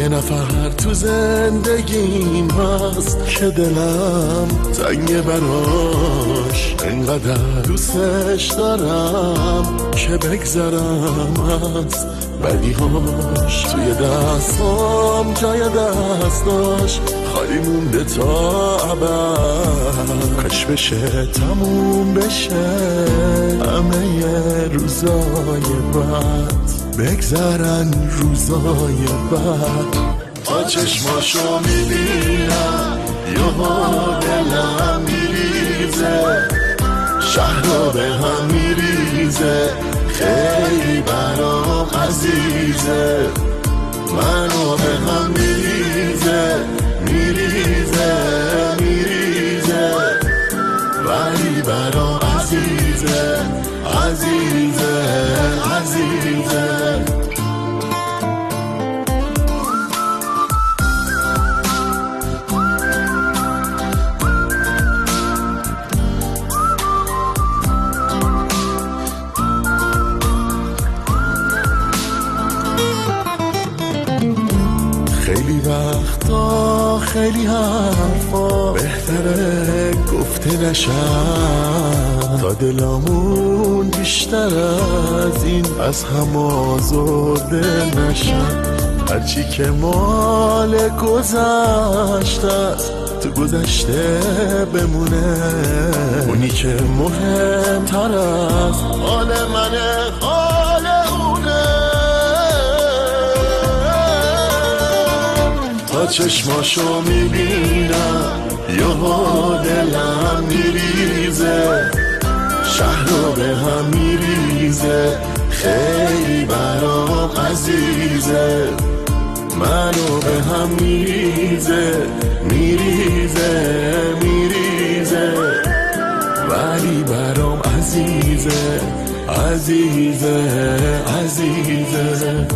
یه نفر تو زندگیم هست که دلم تنگه براش، انقدر دوستش دارم که بگذرم از بدیهاش. توی دستام جای دستاش خالی مونده تا ابد، کاش بشه تموم بشه همه روزای بد، بگذرن روزای بد. تا چشماشو میبینم یهو دلم میریزه، شهر به هم میریزه، خیلی برام عزیزه، منو به هم میریزه میریزه میریزه، ولی برام عزیزه عزیزه عزیزه. خیلی وقتا خیلی حرفا بهتره گفته نشن، تا دلمون بیشتر از این از هم آزرده نشن. هرچی که مال گذشته است تو گذشته بمونه، اونی که مهمتر از حال منه حال اونه. تا چشماشو میبینم یهو دلم میریزه، شهر رو به هم میریزه، خیلی برام عزیزه، منو به هم میریزه میریزه میریزه، ولی برام عزیزه عزیزه عزیزه.